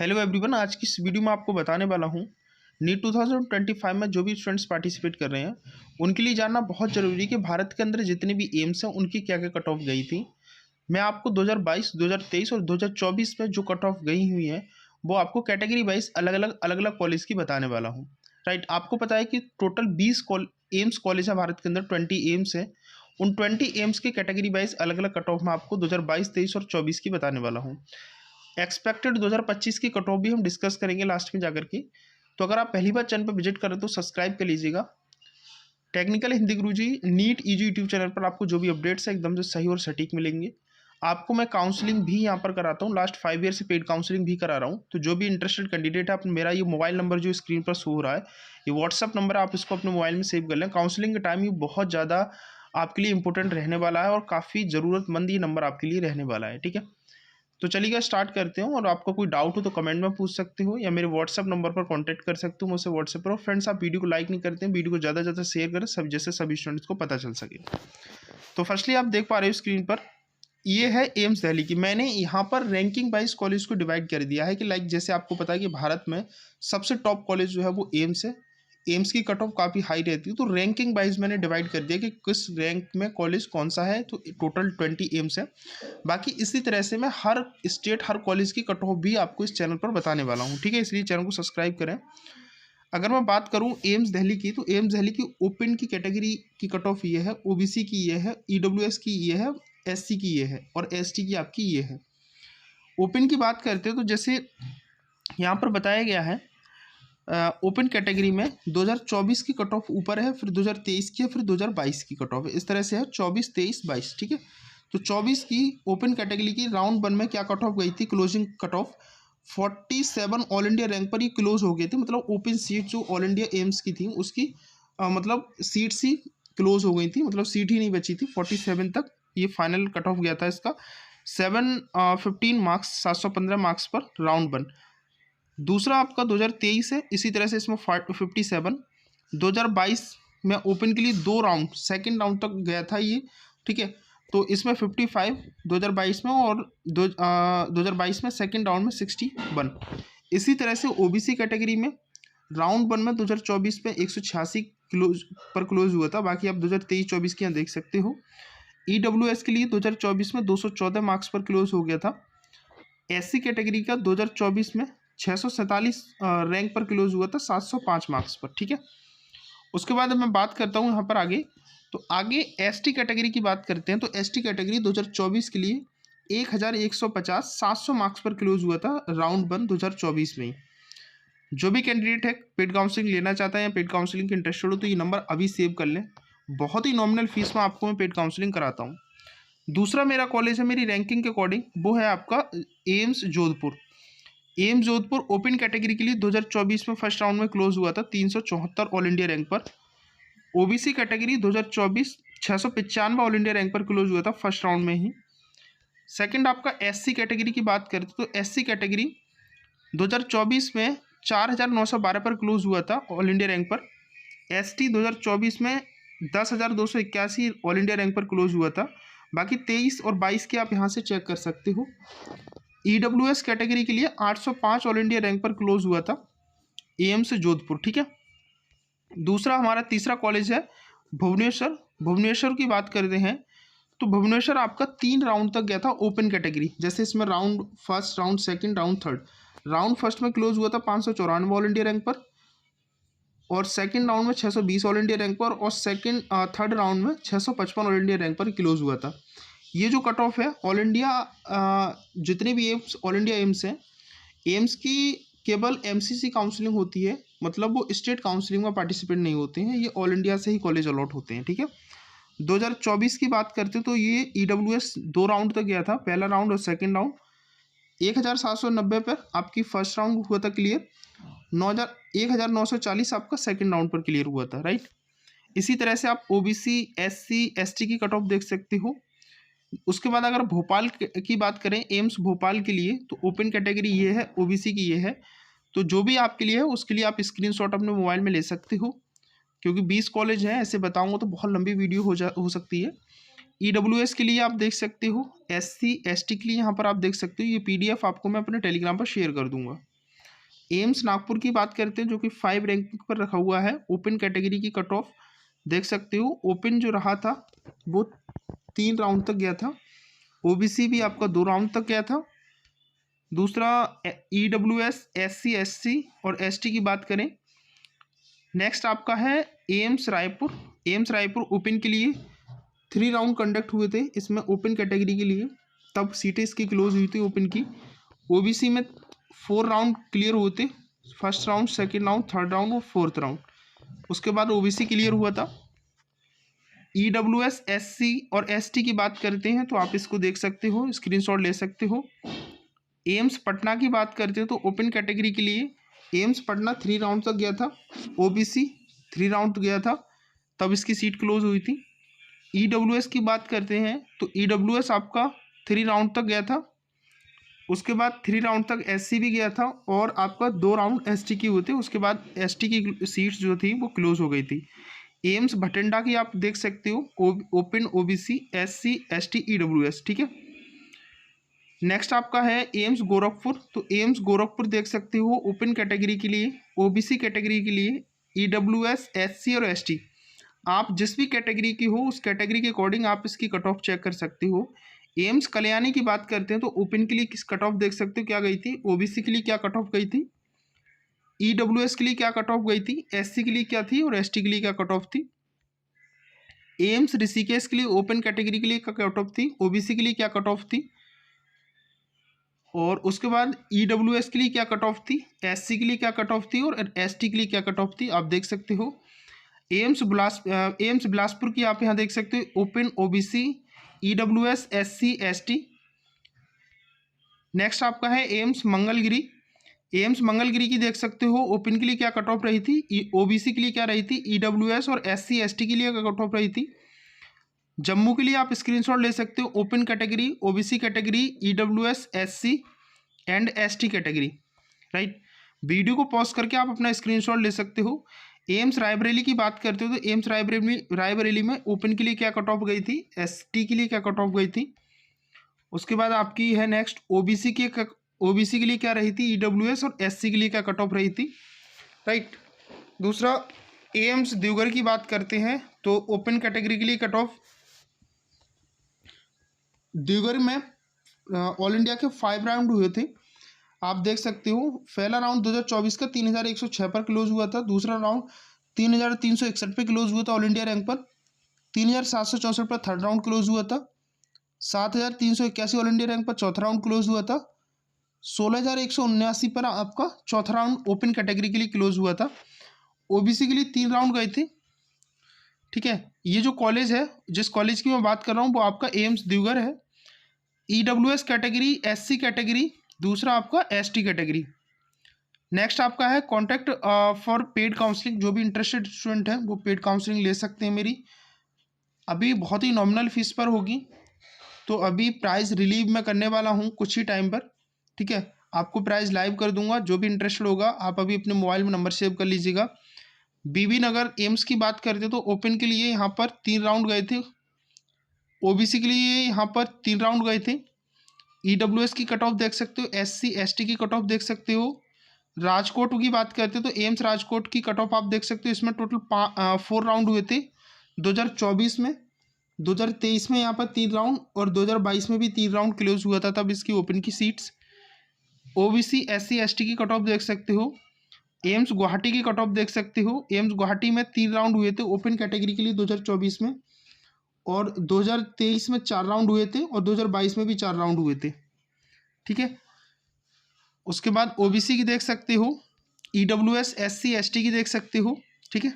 Hello everyone, आज की इस वीडियो में आपको बताने वाला हूँ नीट 2025 में जो भी स्टूडेंट्स पार्टिसिपेट कर रहे हैं उनके लिए जानना बहुत ज़रूरी है कि भारत के अंदर जितने भी एम्स हैं उनकी क्या क्या कट ऑफ गई थी। मैं आपको 2022, 2023 और 2024 में जो कट ऑफ गई हुई हैं वो आपको कैटेगरी वाइज अलग अलग कॉलेज की बताने वाला हूँ। राइट, आपको पता है कि टोटल 20 एम्स कॉलेज है भारत के अंदर, 20 एम्स हैं। उन 20 एम्स के कैटेगरी वाइज अलग अलग कट ऑफ में आपको 2022, 23 और 24 की बताने वाला हूँ। एक्सपेक्टेड 2025 की कट ऑफ भी हम डिस्कस करेंगे लास्ट में जाकर के। तो अगर आप पहली बार चैनल पर विजिट करें तो सब्सक्राइब कर लीजिएगा। टेक्निकल हिंदी गुरुजी नीट ईजी यूट्यूब चैनल पर आपको जो भी अपडेट्स है एकदम से सही और सटीक मिलेंगे। आपको मैं काउंसलिंग भी यहाँ पर कराता हूँ, लास्ट 5 ईयर से पेड काउंसलिंग भी करा रहा हूँ। तो जो भी इंटरेस्टेड कैंडिडेट है, आप मेरा ये मोबाइल नंबर जो स्क्रीन पर शो हो रहा है ये व्हाट्सअप नंबर है, आप इसको अपने मोबाइल में सेव कर लें। काउंसलिंग के टाइम ये बहुत ज़्यादा आपके लिए इंपॉर्टेंट रहने वाला है और काफ़ी ज़रूरतमंद ये नंबर आपके लिए रहने वाला है। ठीक है, तो चलिए स्टार्ट करते हो। और आपको कोई डाउट हो तो कमेंट में पूछ सकते हो या मेरे व्हाट्सअप नंबर पर कांटेक्ट कर सकते हो मुझसे व्हाट्सएप पर। और फ्रेंड्स, आप वीडियो को लाइक नहीं करते हैं, वीडियो को ज़्यादा से ज़्यादा शेयर करें सब, जैसे सभी स्टूडेंट्स को पता चल सके। तो फर्स्टली आप देख पा रहे हो स्क्रीन पर, ये है एम्स दिल्ली की। मैंने यहाँ पर रैंकिंग वाइज कॉलेज को डिवाइड कर दिया है कि लाइक जैसे आपको पता है कि भारत में सबसे टॉप कॉलेज जो है वो एम्स है। एम्स की कट ऑफ काफ़ी हाई रहती है, तो रैंकिंग वाइज मैंने डिवाइड कर दिया कि किस रैंक में कॉलेज कौन सा है। तो टोटल 20 एम्स है। बाकी इसी तरह से मैं हर स्टेट, हर कॉलेज की कट ऑफ भी आपको इस चैनल पर बताने वाला हूँ। ठीक है, इसलिए चैनल को सब्सक्राइब करें। अगर मैं बात करूँ एम्स दिल्ली की, तो एम्स दिल्ली की ओपन की कैटेगरी की कट ऑफ ये है, ओबीसी की ये है, ईडब्ल्यूएस की ये है, एससी की ये है और एसटी की आपकी ये है। ओपन की बात करते हैं तो जैसे यहाँ पर बताया गया है, ओपन कैटेगरी में 2024 की कट ऑफ ऊपर है, फिर 2023 की है, फिर 2022 की कट ऑफ है। इस तरह से है 24, 23, 22। ठीक है, तो 24 की ओपन कैटेगरी की राउंड 1 में क्या कट ऑफ गई थी, closing cut off 47 all India rank पर ही क्लोज हो गए थे। मतलब ओपन सीट जो ऑल इंडिया एम्स की थी उसकी मतलब सीट्स ही क्लोज हो गई थी, मतलब सीट ही नहीं बची थी। 47 तक ये फाइनल कट ऑफ गया था इसका, 715 मार्क्स, 715 मार्क्स पर राउंड 1। दूसरा आपका 2023 है, इसी तरह से इसमें 57। 2022 में ओपन के लिए 2 राउंड, सेकेंड राउंड तक गया था ये। ठीक है, तो इसमें 55 2022 में, और 2022 में सेकेंड राउंड में 61। इसी तरह से ओबीसी कैटेगरी में राउंड 1 में 2024 में 186 क्लोज पर क्लोज हुआ था। बाकी आप 2023-24 के यहाँ देख सकते हो। ईडब्ल्यूएस के लिए 2024 में 214 मार्क्स पर क्लोज हो गया था। एससी कैटेगरी का 2024 में 647 रैंक पर क्लोज हुआ था, 705 मार्क्स पर। ठीक है, उसके बाद मैं बात करता हूँ यहाँ पर आगे। तो आगे एसटी कैटेगरी की बात करते हैं। तो एसटी कैटेगरी 2024 के लिए 1150, 700 मार्क्स पर क्लोज हुआ था राउंड 1 2024 में ही। जो भी कैंडिडेट है पेड काउंसलिंग लेना चाहता है या पेड काउंसलिंग के इंटरेस्टेड हो तो ये नंबर अभी सेव कर लें। बहुत ही नॉमिनल फीस में आपको मैं पेड काउंसलिंग कराता हूँ। दूसरा मेरा कॉलेज है मेरी रैंकिंग के अकॉर्डिंग, वो है आपका AIIMS Jodhpur. AIIMS Jodhpur open category के लिए 2024 में फर्स्ट राउंड में क्लोज हुआ था 374 ऑल इंडिया रैंक पर। OBC category 2024 695 all India rank पर क्लोज हुआ था फर्स्ट राउंड में ही। सेकंड आपका एससी कैटेगरी की बात करते तो एससी कैटेगरी 2024 में 4912 पर क्लोज हुआ था ऑल इंडिया रैंक पर। एसटी 2024 में 10,281 ऑल इंडिया रैंक पर क्लोज हुआ था। बाकी 23 और 22 के आप यहाँ से चेक कर सकते हो। ईडब्ल्यूएस कैटेगरी के लिए 805 ऑल इंडिया रैंक पर क्लोज हुआ था एम्स जोधपुर। ठीक है, दूसरा हमारा तीसरा कॉलेज है भुवनेश्वर। भुवनेश्वर की बात करते हैं तो भुवनेश्वर आपका 3 राउंड तक गया था ओपन कैटेगरी। जैसे इसमें round first, round second, round third. Round first में क्लोज हुआ था 594 ऑल इंडिया रैंक पर, और सेकंड राउंड में 620 ऑल इंडिया रैंक पर, और थर्ड राउंड में 655 ऑल इंडिया रैंक पर क्लोज हुआ था। ये जो कट ऑफ है ऑल इंडिया, जितने भी एम्स ऑल इंडिया एम्स हैं, एम्स की केवल एमसीसी काउंसलिंग होती है, मतलब वो स्टेट काउंसलिंग में पार्टिसिपेट नहीं होते हैं। ये ऑल इंडिया से ही कॉलेज अलॉट होते हैं। ठीक है, 2024 की बात करते तो ये ईडब्ल्यूएस 2 राउंड तक गया था, पहला राउंड और सेकेंड राउंड। 1790 पर आपकी फर्स्ट राउंड हुआ था क्लियर, 1940 आपका सेकेंड राउंड पर क्लियर हुआ था। राइट, इसी तरह से आप ओबीसी, एससी, एसटी की कट ऑफ देख सकते हो। उसके बाद अगर भोपाल की बात करें, एम्स भोपाल के लिए, तो ओपन कैटेगरी ये है, ओबीसी की ये है। तो जो भी आपके लिए है उसके लिए आप स्क्रीनशॉट अपने मोबाइल में ले सकते हो, क्योंकि 20 कॉलेज हैं, ऐसे बताऊंगा तो बहुत लंबी वीडियो हो सकती है। ईडब्ल्यूएस के लिए आप देख सकते हो, एससी, एसटी के लिए यहाँ पर आप देख सकते हो। ये पीडीएफ आपको मैं अपने टेलीग्राम पर शेयर कर दूंगा। एम्स नागपुर की बात करते हैं जो कि 5 रैंक पर रखा हुआ है। ओपन कैटेगरी की कट ऑफ देख सकते हो, ओपन जो रहा था वो 3 राउंड तक गया था। ओबीसी भी आपका 2 राउंड तक गया था। दूसरा ईडब्ल्यूएस, एससी, एससी और एसटी की बात करें, नेक्स्ट आपका है AIIMS Raipur. AIIMS Raipur open के लिए 3 राउंड कंडक्ट हुए थे इसमें ओपन कैटेगरी के लिए, तब सीटें इसकी क्लोज हुई थी ओपन की। ओबीसी में 4 राउंड क्लियर हुए थे, first round, second round, third round और फोर्थ राउंड। उसके बाद ओबीसी क्लियर हुआ था। ईडब्ल्यूएस, एससी और एसटी की बात करते हैं तो आप इसको देख सकते हो, स्क्रीनशॉट ले सकते हो। एम्स पटना की बात करते हैं तो ओपन कैटेगरी के लिए एम्स पटना 3 राउंड तक गया था। ओबीसी 3 राउंड गया था, तब इसकी सीट क्लोज हुई थी। ईडब्ल्यूएस की बात करते हैं तो ईडब्ल्यूएस आपका 3 राउंड तक गया था। उसके बाद 3 राउंड तक एससी भी गया था और आपका 2 राउंड एसटी की हुए थे। उसके बाद एसटी की सीट्स जो थी वो क्लोज हो गई थी। एम्स भटिंडा की आप देख सकते हो, open, OBC, SC, ST, EWS, ठीक है। नेक्स्ट आपका है एम्स गोरखपुर। तो एम्स गोरखपुर देख सकते हो ओपन कैटेगरी के लिए, ओबीसी कैटेगरी के लिए, ईडब्ल्यूएस, एससी और एसटी, आप जिस भी कैटेगरी की हो उस कैटेगरी के अकॉर्डिंग आप इसकी कट ऑफ चेक कर सकते हो। एम्स कल्याणी की बात करते हैं तो ओपन के लिए किस कट ऑफ देख सकते हो क्या गई थी, ओबीसी के लिए क्या कट ऑफ गई थी, ईडब्ल्यूएस के लिए क्या कट ऑफ गई थी, एससी के लिए क्या थी और एसटी के लिए क्या कट ऑफ थी। एम्स ऋषिकेश के लिए ओपन कैटेगरी के लिए क्या कट ऑफ थी, ओबीसी के लिए क्या कट ऑफ थी, और उसके बाद ईडब्ल्यूएस के लिए क्या कट ऑफ थी, एससी के लिए क्या कट ऑफ थी और एसटी के लिए क्या कट ऑफ थी, आप देख सकते हो। एम्स बिलासपुर की आप यहाँ देख सकते हो, open, OBC, EWS, SC, ST. Next आपका है एम्स मंगलगिरी। एम्स मंगलगिरी की देख सकते हो ओपन के लिए क्या कट ऑफ रही थी, ओबीसी के लिए क्या रही थी, ईडब्ल्यूएस और एससी, एसटी के लिए क्या कट ऑफ रही थी। जम्मू के लिए आप स्क्रीनशॉट ले सकते हो, open category, OBC category, EWS, SC and ST category, right. Video को पॉज करके आप अपना स्क्रीनशॉट ले सकते हो। एम्स रायबरेली की बात करते हो तो एम्स रायबरेली में ओपन के लिए क्या कट ऑफ गई थी, एसटी के लिए क्या कट ऑफ गई थी। उसके बाद आपकी है नेक्स्ट ओबीसी के लिए क्या रही थी, ईडब्ल्यूएस और एससी के लिए क्या कट ऑफ रही थी, राइट। दूसरा एम्स देवघर की बात करते हैं तो ओपन कैटेगरी के लिए कट ऑफ देवघर में ऑल इंडिया के 5 राउंड हुए थे, आप देख सकते हो। पहला राउंड 2024 का 3106 पर क्लोज हुआ था। दूसरा राउंड 3361 पे क्लोज हुआ था ऑल इंडिया रैंक पर। 3764 पर थर्ड राउंड क्लोज हुआ था। 7381 ऑल इंडिया रैंक पर चौथा राउंड क्लोज हुआ था। 16179 पर आपका चौथा राउंड ओपन कैटेगरी के लिए क्लोज हुआ था। ओबीसी के लिए 3 राउंड गए थे, ठीक है। ये जो कॉलेज है, जिस कॉलेज की मैं बात कर रहा हूँ वो आपका एम्स देवघर है। ईडब्ल्यूएस कैटेगरी, एससी कैटेगरी, दूसरा आपका एसटी कैटेगरी। नेक्स्ट आपका है कॉन्टैक्ट फॉर पेड काउंसलिंग। जो भी इंटरेस्टेड स्टूडेंट है वो पेड काउंसलिंग ले सकते हैं मेरी, अभी बहुत ही नॉमिनल फीस पर होगी। तो अभी प्राइस रिलीव मैं करने वाला हूँ कुछ ही टाइम पर, ठीक है। आपको प्राइस लाइव कर दूंगा, जो भी इंटरेस्टेड होगा आप अभी अपने मोबाइल में नंबर सेव कर लीजिएगा। बीबी नगर एम्स की बात करते तो ओपन के लिए यहाँ पर 3 राउंड गए थे, ओबीसी के लिए यहाँ पर 3 राउंड गए थे। ईडब्ल्यूएस की कट ऑफ देख सकते हो, एससी, एसटी की कट ऑफ देख सकते हो। राजकोट की बात करते हो तो एम्स राजकोट की कट ऑफ आप देख सकते हो, इसमें टोटल 4 राउंड हुए थे 2024 में। 2023 में यहाँ पर 3 राउंड और 2022 में भी 3 राउंड क्लोज हुआ था तब इसकी ओपन की सीट्स। ओबीसी, एससी, एसटी की कट ऑफ देख सकते हो। एम्स गुवाहाटी की कट ऑफ देख सकते हो, एम्स गुवाहाटी में 3 राउंड हुए थे ओपन कैटेगरी के लिए 2024 में, और 2023 में 4 राउंड हुए थे और 2022 में भी 4 राउंड हुए थे, ठीक है। उसके बाद ओबीसी की देख सकते हो, ईडब्ल्यूएस, एससी, एसटी की देख सकते हो, ठीक है।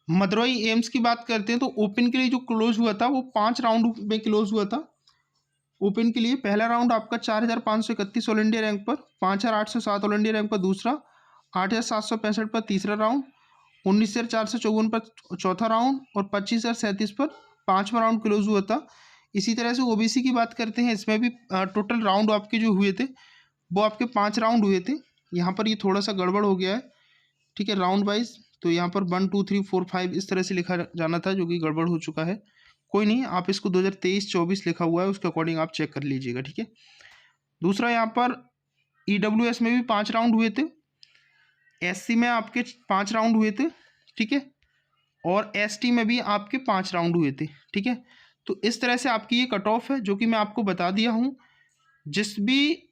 मदुरई एम्स की बात करते हैं तो ओपन के लिए जो क्लोज हुआ था वो 5 राउंड में क्लोज हुआ था। ओपन के लिए पहला राउंड आपका 4531 ऑल इंडिया रैंक पर, 5807 ऑल इंडिया रैंक पर दूसरा, 8765 पर तीसरा राउंड, 19454 पर चौथा राउंड और 25037 पर 5वां राउंड क्लोज हुआ था। इसी तरह से ओबीसी की बात करते हैं, इसमें भी टोटल राउंड आपके जो हुए थे वो आपके 5 राउंड हुए थे। यहाँ पर ये थोड़ा सा गड़बड़ हो गया है, ठीक है, राउंड वाइज। तो यहाँ पर 1 2 3 4 5 इस तरह से लिखा जाना था, जो कि गड़बड़ हो चुका है। कोई नहीं, आप इसको 2023-24 लिखा हुआ है उसके अकॉर्डिंग आप चेक कर लीजिएगा, ठीक है। दूसरा यहाँ पर EWS में भी 5 राउंड हुए थे, SC में आपके 5 राउंड हुए थे, ठीक है, और ST में भी आपके 5 राउंड हुए थे, ठीक है। तो इस तरह से आपकी ये कट ऑफ है जो कि मैं आपको बता दिया हूँ। जिस भी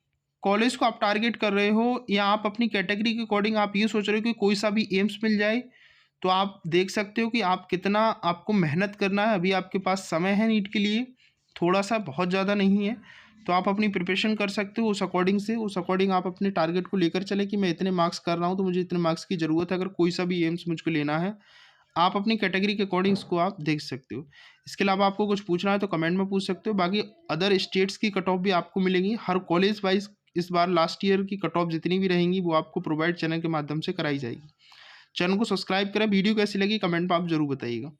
कॉलेज को आप टारगेट कर रहे हो या आप अपनी कैटेगरी के अकॉर्डिंग आप ये सोच रहे हो कि कोई सा भी एम्स मिल जाए, तो आप देख सकते हो कि आप कितना आपको मेहनत करना है। अभी आपके पास समय है नीट के लिए, थोड़ा सा, बहुत ज़्यादा नहीं है। तो आप अपनी प्रिपरेशन कर सकते हो उस अकॉर्डिंग आप अपने टारगेट को लेकर चले कि मैं इतने मार्क्स कर रहा हूँ तो मुझे इतने मार्क्स की ज़रूरत है। अगर कोई सा भी एम्स मुझको लेना है, आप अपनी कैटेगरी के अकॉर्डिंग इसको आप देख सकते हो। इसके अलावा आपको कुछ पूछना है तो कमेंट में पूछ सकते हो। बाकी अदर स्टेट्स की कट ऑफ भी आपको मिलेंगी हर कॉलेज वाइज। इस बार लास्ट ईयर की कट ऑफ जितनी भी रहेंगी वो आपको प्रोवाइड चैनल के माध्यम से कराई जाएगी। चैनल को सब्सक्राइब करें। वीडियो कैसी लगी कमेंट में आप जरूर बताइएगा।